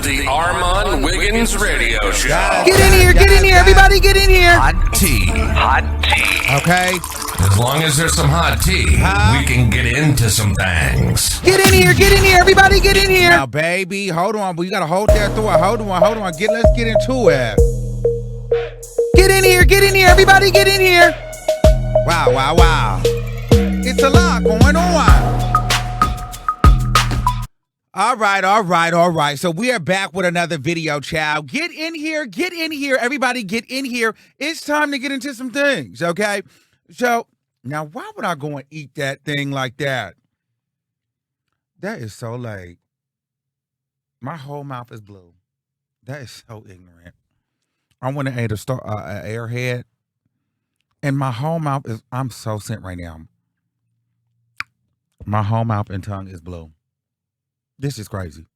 to the Armon Wiggins radio show. Get in here, everybody get in here. Hot tea. Okay. As long as there's some hot tea, we can get into some things. Get in here, everybody get in here. Now, baby, hold on, but you gotta hold that door. Hold on. Let's get into it. Get in here, everybody get in here. Wow. It's a lot going on. All right. So we are back with another video, child. Get in here. Everybody get in here. It's time to get into some things, okay? So, now why would I go and eat that thing like that? That is so late. My whole mouth is blue. That is so ignorant. I went and ate an Airhead, and my whole mouth is, I'm so sick right now. My whole mouth and tongue is blue. This is crazy.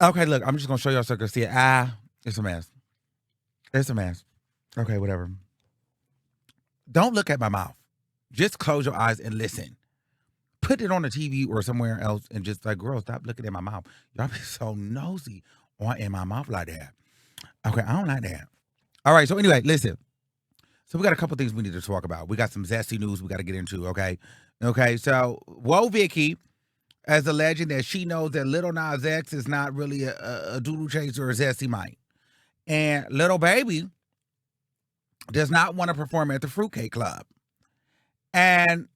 Okay, look, I'm just going to show y'all so you can see it. It's a mess. Okay, whatever. Don't look at my mouth. Just close your eyes and listen. Put it on the TV or somewhere else and just like, girl, stop looking at my mouth. Y'all be so nosy in my mouth like that. Okay, I don't like that. All right, so anyway, listen. So we got a couple things we need to talk about. We got some zesty news we got to get into, okay? Okay, so Vicky as alleging that she knows that Lil Nas X is not really a doodle chaser or a zesty Mike. And Lil Baby does not want to perform at the Fruitcake Club. And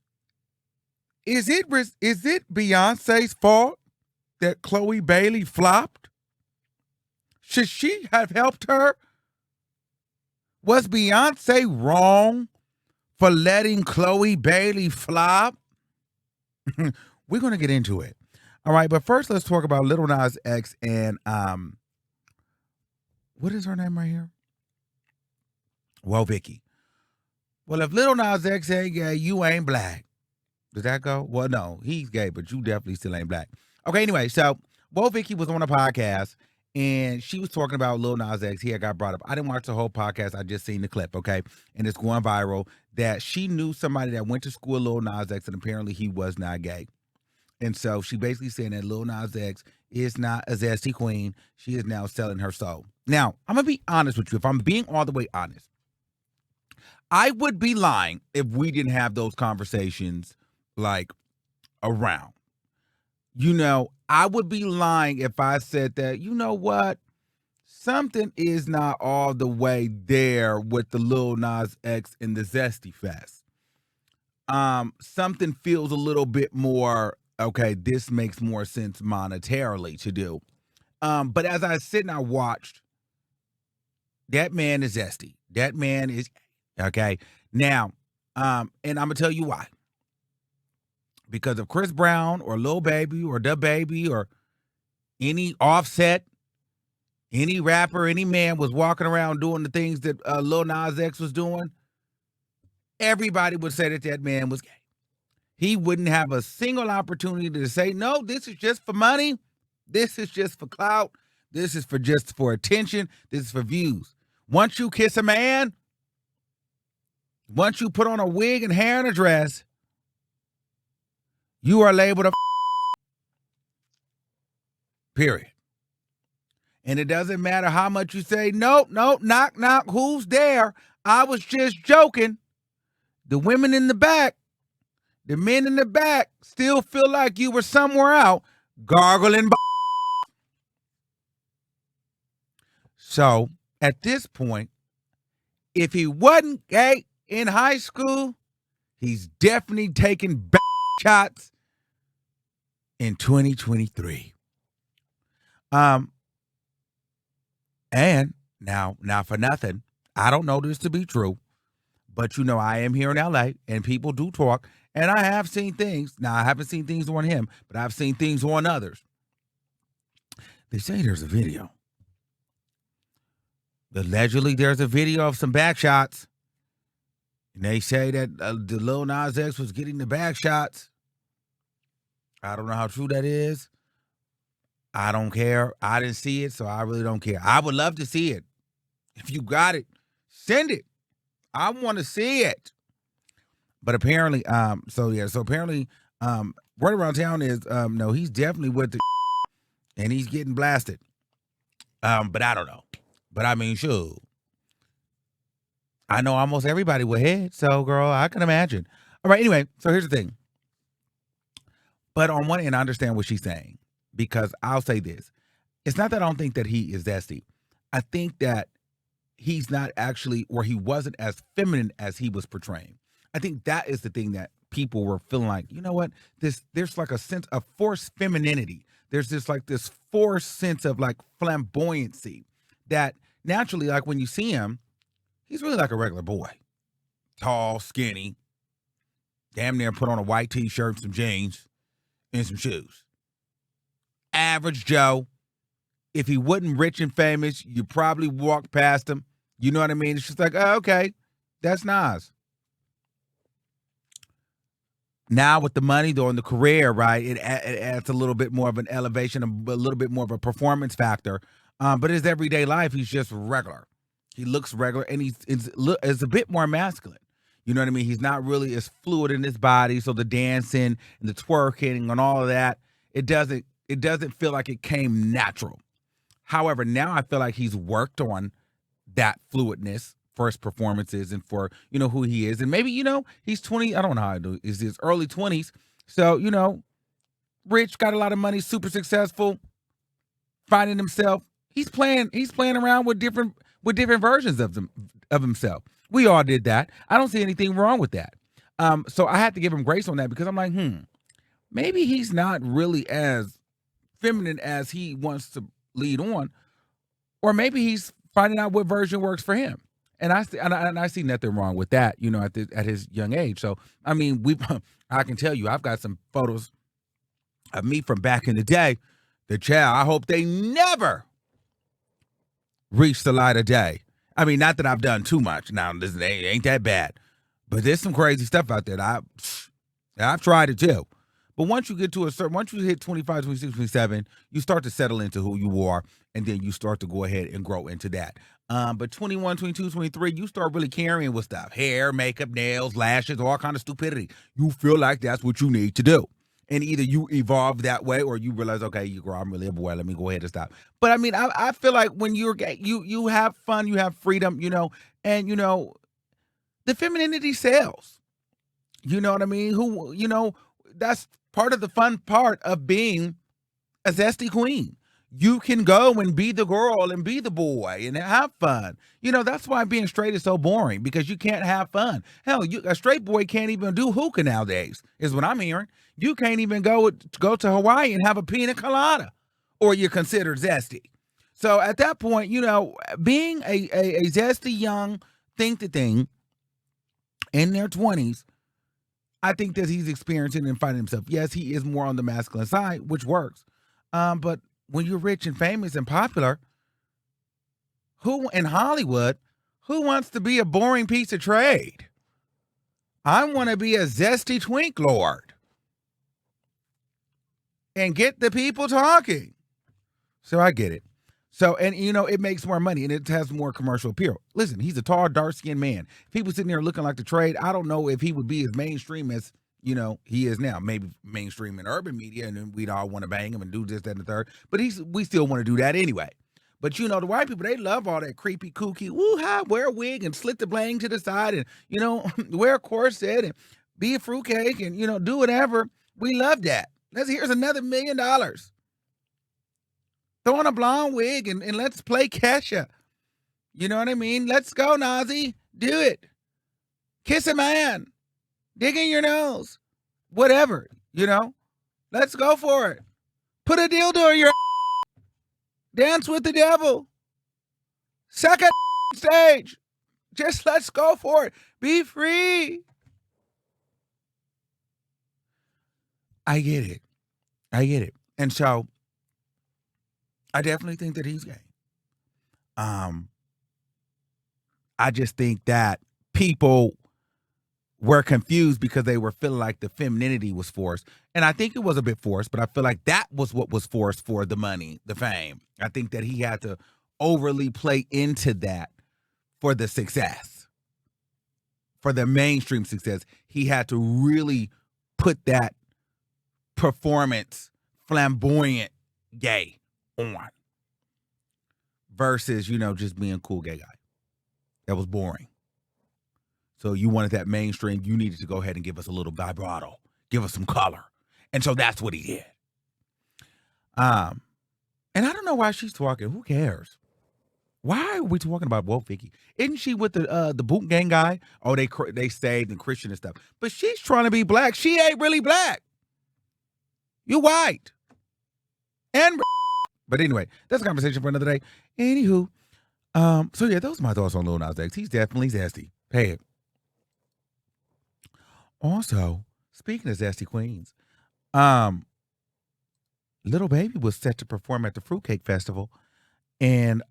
is it Beyonce's fault that Chloe Baily flopped? Should she have helped her? Was Beyonce wrong for letting Chloe Baily flop? We're going to get into it. All right, but first let's talk about Lil Nas X and what is her name right here? Vicky. Well, if Lil Nas X ain't gay, you ain't black. Does that go? Well, no, he's gay, but you definitely still ain't black. Okay, anyway, so Vicky was on a podcast and she was talking about Lil Nas X. He had got brought up. I didn't watch the whole podcast. I just seen the clip, okay? And it's going viral that she knew somebody that went to school with Lil Nas X and apparently he was not gay. And so she basically saying that Lil Nas X is not a zesty queen. She is now selling her soul. Now, I'm going to be honest with you. If I'm being all the way honest, I would be lying if we didn't have those conversations like around. You know, I would be lying if I said that, you know what? Something is not all the way there with the Lil Nas X and the Zesty Fest. Something feels a little bit more, okay, this makes more sense monetarily to do. But as I sit and I watched, that man is zesty. That man is, okay. Now, and I'm going to tell you why. Because if Chris Brown or Lil Baby or Da Baby or any Offset, any rapper, any man was walking around doing the things that Lil Nas X was doing, everybody would say that that man was gay. He wouldn't have a single opportunity to say, no, this is just for money. This is just for clout. This is just for attention. This is for views. Once you kiss a man, once you put on a wig and hair and a dress, you are labeled a period. And it doesn't matter how much you say, nope, knock, who's there? I was just joking. The women in the back, the men in the back still feel like you were somewhere out gargling. So at this point, if he wasn't gay in high school, he's definitely taking back shots in 2023. And now for nothing, I don't know this to be true, but you know, I am here in LA and people do talk, and I have seen things. Now, I haven't seen things on him, but I've seen things on others. They say there's a video. Allegedly, there's a video of some back shots. And they say that the Lil Nas X was getting the back shots. I don't know how true that is. I don't care. I didn't see it, so I really don't care. I would love to see it. If you got it, send it. I want to see it. But apparently, so apparently, word around town is, no, he's definitely with the and he's getting blasted. But I don't know. But I mean, shoot. I know almost everybody with head, so girl, I can imagine. All right, anyway, so here's the thing. But on one end, I understand what she's saying, because I'll say this. It's not that I don't think that he is zesty. I think that he's not actually, or he wasn't as feminine as he was portraying. I think that is the thing that people were feeling like, you know what? There's like a sense of forced femininity. There's this forced sense of like flamboyancy that naturally, like when you see him, he's really like a regular boy. Tall, skinny, damn near put on a white t-shirt, some jeans, and some shoes. Average Joe. If he wasn't rich and famous, you probably walk past him. You know what I mean? It's just like, oh, okay, that's Nas. Now with the money, though, and the career, right, it adds a little bit more of an elevation, a little bit more of a performance factor. But his everyday life, he's just regular. He looks regular, and is a bit more masculine. You know what I mean? He's not really as fluid in his body, so the dancing and the twerking and all of that, it doesn't feel like it came natural. However, now I feel like he's worked on that fluidness for his performances and for, who he is. And maybe, he's 20, I don't know how to do it, is his early 20s. So, rich, got a lot of money, super successful, finding himself. He's playing around with different versions of himself. We all did that. I don't see anything wrong with that. So I had to give him grace on that, because I'm like, maybe he's not really as feminine as he wants to lead on, or maybe he's finding out what version works for him. And I see nothing wrong with that, at his young age. So I mean, I can tell you, I've got some photos of me from back in the day. The child, I hope they never reach the light of day. I mean, not that I've done too much. Now, listen, it ain't that bad, but there's some crazy stuff out there. I've tried it too. But once you get to once you hit 25, 26, 27, you start to settle into who you are, and then you start to go ahead and grow into that. But 21, 22, 23, you start really carrying with stuff. Hair, makeup, nails, lashes, all kind of stupidity. You feel like that's what you need to do. And either you evolve that way, or you realize, okay, you grow, I'm really a boy, let me go ahead and stop. But I mean, I feel like when you're gay, you have fun, you have freedom, and the femininity sells. You know what I mean? That's part of the fun part of being a zesty queen. You can go and be the girl and be the boy and have fun. That's why being straight is so boring, because you can't have fun. Hell, a straight boy can't even do hookah nowadays, is what I'm hearing. You can't even go to Hawaii and have a pina colada, or you're considered zesty. So at that point, being a zesty young thing in their 20s, I think that he's experiencing and finding himself. Yes, he is more on the masculine side, which works. But when you're rich and famous and popular, who in Hollywood, who wants to be a boring piece of trade? I want to be a zesty twink lord and get the people talking. So I get it. So, and it makes more money and it has more commercial appeal. Listen, he's a tall, dark-skinned man. People sitting there looking like the trade, I don't know if he would be as mainstream as, he is now. Maybe mainstream in urban media, and then we'd all want to bang him and do this, that, and the third. But we still want to do that anyway. But the white people, they love all that creepy, kooky, woo-ha, wear a wig and slit the bling to the side and, wear a corset and be a fruitcake and, do whatever. We love that. Here's another $1 million. Throw on a blonde wig and let's play Kesha. You know what I mean? Let's go, Nazi. Do it. Kiss a man. Dig in your nose. Whatever, Let's go for it. Put a dildo in your dance with the devil. Suck a stage. Just let's go for it. Be free. I get it. And so I definitely think that he's gay. I just think that people were confused because they were feeling like the femininity was forced. And I think it was a bit forced, but I feel like that was what was forced for the money, the fame. I think that he had to overly play into that for the success, for the mainstream success. He had to really put that performance, flamboyant gay on versus, just being a cool gay guy. That was boring. So you wanted that mainstream. You needed to go ahead and give us a little vibrato, give us some color. And so that's what he did. And I don't know why she's talking. Who cares? Why are we talking about Woke Vicky? Isn't she with the boot gang guy? Oh, they saved and Christian and stuff. But she's trying to be black. She ain't really black. You white. But anyway, that's a conversation for another day. Anywho, so yeah, those are my thoughts on Lil Nas X. He's definitely zesty. Pay it. Also, speaking of zesty queens, Lil Baby was set to perform at the Fruitcake Festival in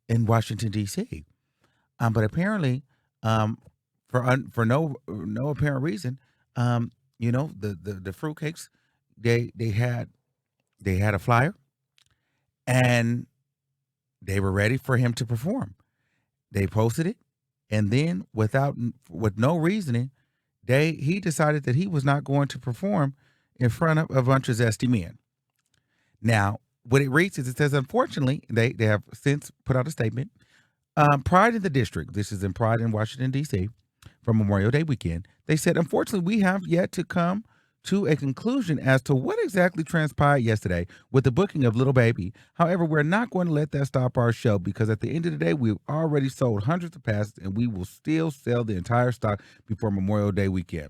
Washington D.C. But apparently, for no apparent reason, the fruitcakes they had a flyer, and they were ready for him to perform. They posted it, and then with no reasoning, he decided that he was not going to perform in front of a bunch of zesty men. Now, what it reads is, it says, unfortunately, they have since put out a statement. Pride in the District, this is in Pride in Washington, D.C., from Memorial Day weekend. They said, unfortunately, we have yet to come to a conclusion as to what exactly transpired yesterday with the booking of Lil Baby. However, we're not going to let that stop our show, because at the end of the day, we've already sold hundreds of passes, and we will still sell the entire stock before Memorial Day weekend.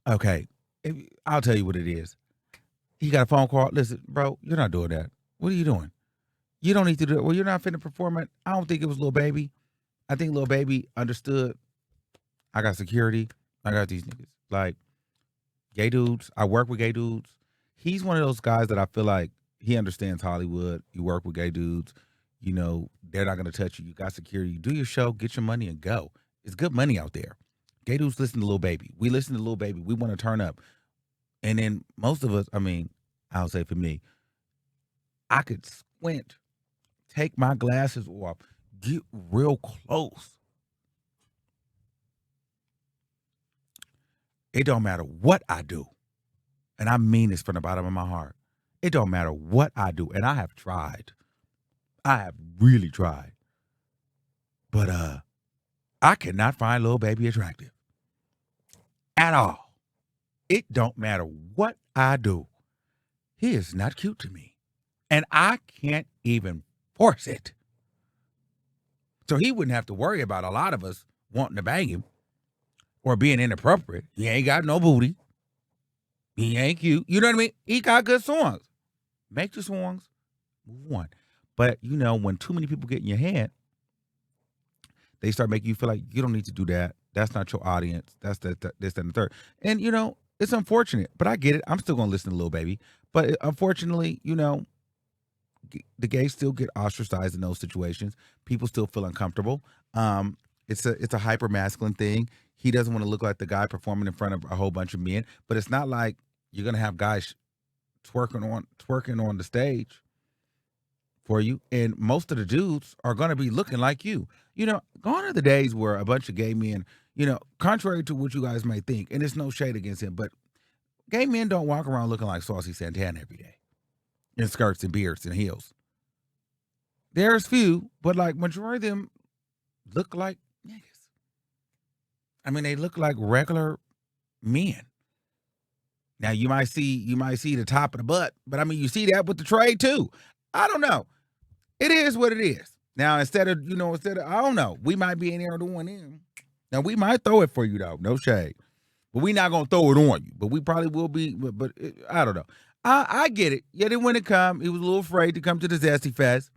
Okay, I'll tell you what it is. He got a phone call. Listen, bro, you're not doing that. What are you doing? You don't need to do it. Well, you're not finna perform it. I don't think it was Lil Baby. I think Lil Baby understood. I got security. I got these niggas. Like, gay dudes. I work with gay dudes. He's one of those guys that I feel like he understands Hollywood. You work with gay dudes. They're not going to touch you. You got security. You do your show, get your money, and go. It's good money out there. Gay dudes listen to Lil Baby. We listen to Lil Baby. We want to turn up. And then most of us, I'll say for me, I could squint, take my glasses off, get real close. It don't matter what I do. And I mean this from the bottom of my heart. It don't matter what I do. And I have tried. I have really tried. But I cannot find Lil Baby attractive. At all. It don't matter what I do. He is not cute to me. And I can't even force it. So he wouldn't have to worry about a lot of us wanting to bang him or being inappropriate. He ain't got no booty. He ain't cute. You know what I mean? He got good songs. Make your songs. Move on. But, when too many people get in your head, they start making you feel like you don't need to do that. That's not your audience. That's this, that, and the third. And, it's unfortunate, but I get it. I'm still going to listen to Lil Baby. But unfortunately, the gays still get ostracized in those situations. People still feel uncomfortable. It's a hyper masculine thing. He doesn't want to look like the guy performing in front of a whole bunch of men. But it's not like you're going to have guys twerking on the stage for you. And most of the dudes are going to be looking like you. Gone are the days where a bunch of gay men, contrary to what you guys may think, and it's no shade against him, but gay men don't walk around looking like Saucy Santana every day in skirts and beards and heels. There's few, but like majority of them look like niggas. They look like regular men. Now you might see the top of the butt, but you see that with the trade too. I don't know. It is what it is. Now instead of I don't know, we might be in there doing them. Now we might throw it for you though, no shade, but we not gonna throw it on you. But we probably will be. But I don't know. I get it. Yeah, then when it come, he was a little afraid to come to the Zesty Fest.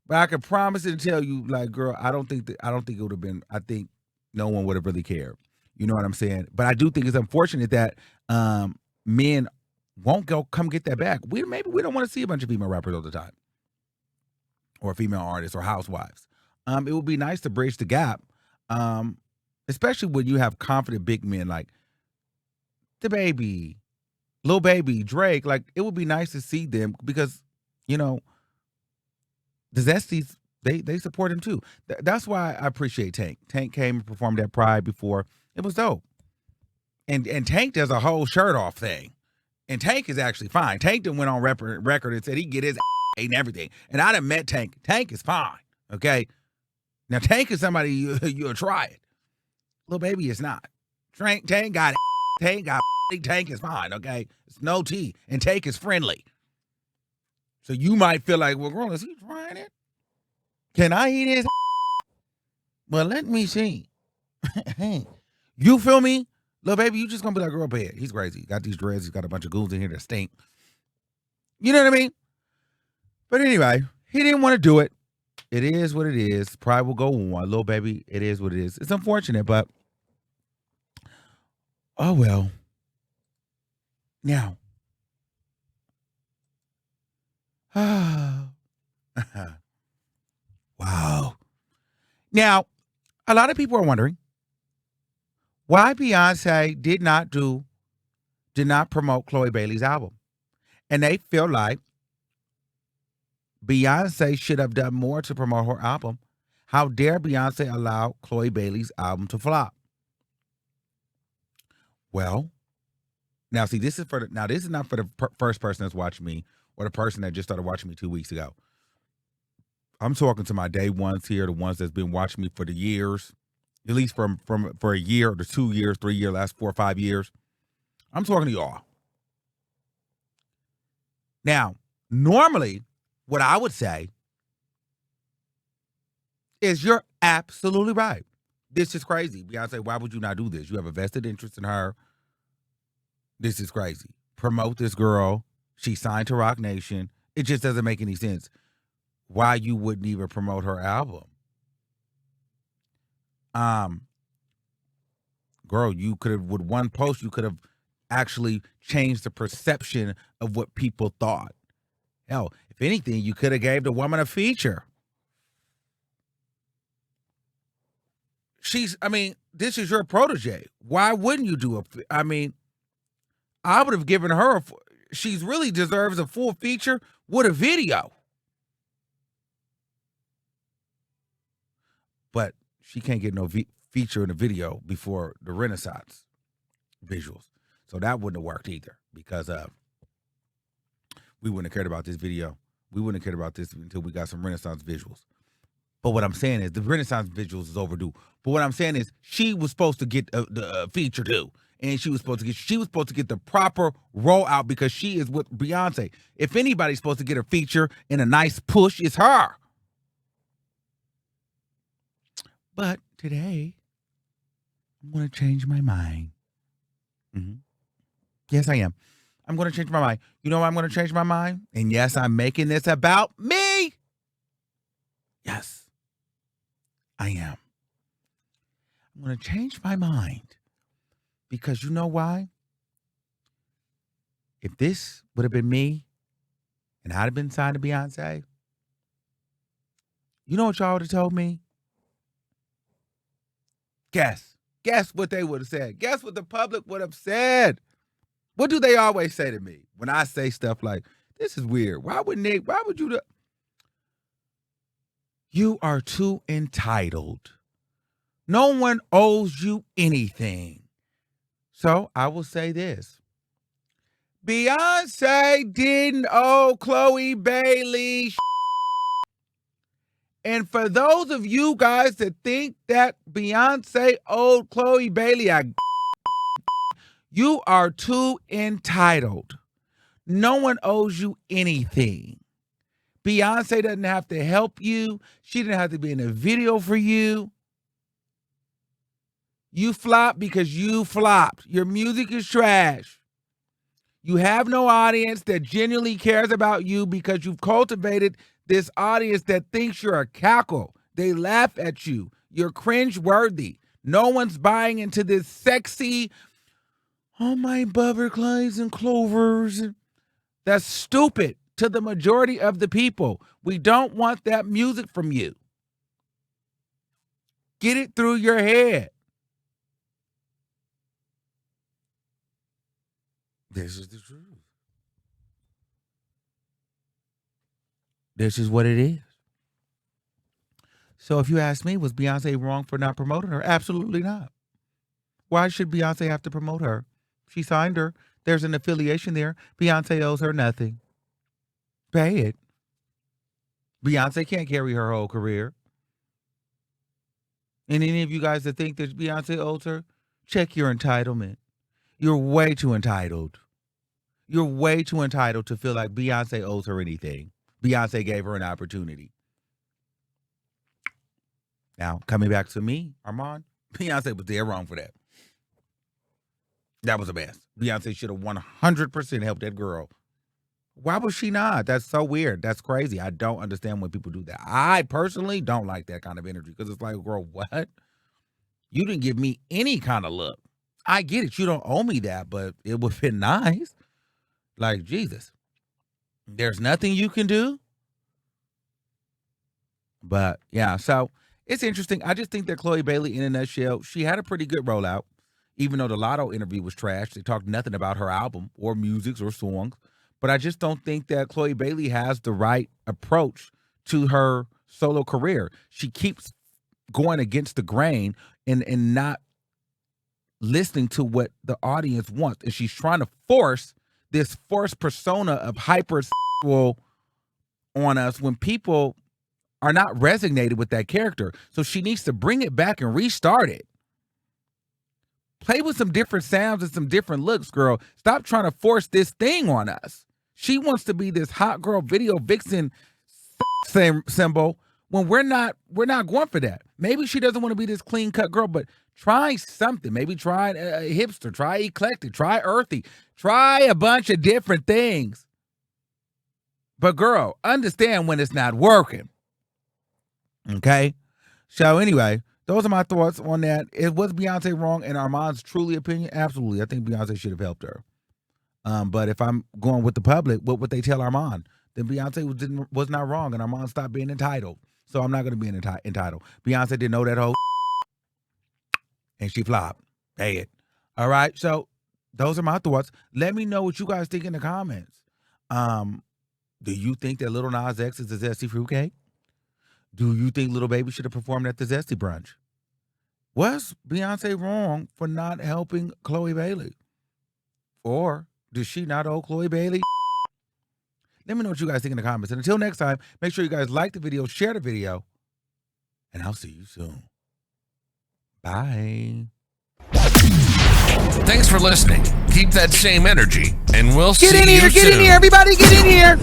But I can promise and tell you, like, girl, I don't think it would have been. I think no one would have really cared. You know what I'm saying? But I do think it's unfortunate that men won't come get that back. Maybe we don't want to see a bunch of female rappers all the time, or female artists or housewives. It would be nice to bridge the gap, especially when you have confident big men like the Baby, Lil Baby, Drake. Like, it would be nice to see them because, the Zesties, they support him too. That's why I appreciate Tank. Tank came and performed at Pride before. It was dope. And Tank does a whole shirt off thing. And Tank is actually fine. Tank done went on record and said he get his and everything. And I done met Tank. Tank is fine, okay? Now, Tank is somebody you'll try it. Little baby is not. Tank got it. Tank got it. Tank is fine, okay? It's no tea. And Tank is friendly. So you might feel like, well, girl, is he trying it? Can I eat his? Well, let me see. You feel me? Little baby, you just gonna be like, girl, bad. He's crazy. He got these dreads. He's got a bunch of goons in here that stink. You know what I mean? But anyway, he didn't want to do it. It is what it is. Pride will go on. Little baby, it is what it is. It's unfortunate, but oh well. Now. Wow. Now, a lot of people are wondering why Beyonce did not promote Chloe Baily's album. And they feel like Beyonce should have done more to promote her album. How dare Beyonce allow Chloe Baily's album to flop? Well, now see, this is not for the first person that's watching me or the person that just started watching me 2 weeks ago. I'm talking to my day ones here, the ones that's been watching me for the years, at least for a year or 2 years, 3 years, last 4 or 5 years. I'm talking to y'all. Now, normally, what I would say is you're absolutely right. This is crazy. Beyonce, why would you not do this? You have a vested interest in her. This is crazy. Promote this girl. She signed to Roc Nation. It just doesn't make any sense why you wouldn't even promote her album. Girl, you could have, with one post, you could have actually changed the perception of what people thought. Hell, if anything, you could have gave the woman a feature. This is your protege. Why wouldn't you do I would have given her, she really deserves a full feature with a video. But she can't get no feature in the video before the Renaissance visuals. So that wouldn't have worked either because we wouldn't have cared about this video. We wouldn't have cared about this until we got some Renaissance visuals. But what I'm saying is the Renaissance visuals is overdue. But what I'm saying is she was supposed to get the feature too. And she was supposed to get the proper rollout because she is with Beyonce. If anybody's supposed to get a feature and a nice push, it's her. But today, I'm going to change my mind. Mm-hmm. Yes, I am. I'm going to change my mind. You know why I'm going to change my mind? And yes, I'm making this about me. Yes, I am. I'm going to change my mind. Because you know why? If this would have been me and I'd have been signed to Beyonce, you know what y'all would have told me? Guess what they would have said. Guess what the public would have said. What do they always say to me when I say stuff like, this is weird. Why would you do? You are too entitled. No one owes you anything. So I will say this. Beyonce didn't owe Chloe Baily. And for those of you guys that think that Beyonce owed Chloe Baily, you are too entitled. No one owes you anything. Beyonce doesn't have to help you. She didn't have to be in a video for you. You flopped because you flopped. Your music is trash. You have no audience that genuinely cares about you because you've cultivated this audience that thinks you're a cackle. They laugh at you. You're cringe-worthy. No one's buying into this sexy, oh my butterflies and clovers. That's stupid to the majority of the people. We don't want that music from you. Get it through your head. This is the truth. This is what it is. So if you ask me, was Beyonce wrong for not promoting her? Absolutely not. Why should Beyonce have to promote her? She signed her There's an affiliation there. Beyonce owes her nothing. Pay it. Beyonce can't carry her whole career. And any of you guys that think that Beyonce owes her, check your entitlement. You're way too entitled. You're way too entitled to feel like Beyonce owes her anything. Beyonce gave her an opportunity. Now, coming back to me, Armon, Beyonce was dead wrong for that. That was a mess. Beyonce should have 100% helped that girl. Why was she not? That's so weird. That's crazy. I don't understand when people do that. I personally don't like that kind of energy because it's like, girl, what? You didn't give me any kind of look. I get it. You don't owe me that, but it would have been nice. Like, Jesus. There's nothing you can do. But, yeah, so it's interesting. I just think that Chloe Baily, in a nutshell, she had a pretty good rollout. Even though the Lotto interview was trash, they talked nothing about her album or music or songs. But I just don't think that Chloe Baily has the right approach to her solo career. She keeps going against the grain and not listening to what the audience wants. And she's trying to force this forced persona of hypersexual on us when people are not resonated with that character. So she needs to bring it back and restart it. Play with some different sounds and some different looks, girl. Stop trying to force this thing on us. She wants to be this hot girl video vixen symbol when we're not going for that. Maybe she doesn't want to be this clean cut girl, but try something. Maybe try hipster, try eclectic, try earthy, try a bunch of different things. But girl, understand when it's not working. Okay? So anyway, those are my thoughts on that. Was Beyonce wrong in Armon's truly opinion? Absolutely. I think Beyonce should have helped her. But if I'm going with the public, what would they tell Armon? Then Beyonce was not wrong, and Armon stopped being entitled. So I'm not going to be entitled. Beyonce didn't know that whole and she flopped. Pay it. All right. So those are my thoughts. Let me know what you guys think in the comments. Do you think that Lil Nas X is a zesty fruitcake? Do you think Lil Baby should have performed at the Zesty brunch? Was Beyonce wrong for not helping Chloe Baily? Or does she not owe Chloe Baily? Let me know what you guys think in the comments. And until next time, make sure you guys like the video, share the video, and I'll see you soon. Bye. Thanks for listening. Keep that same energy, and we'll see you soon. Get in here, everybody, get in here.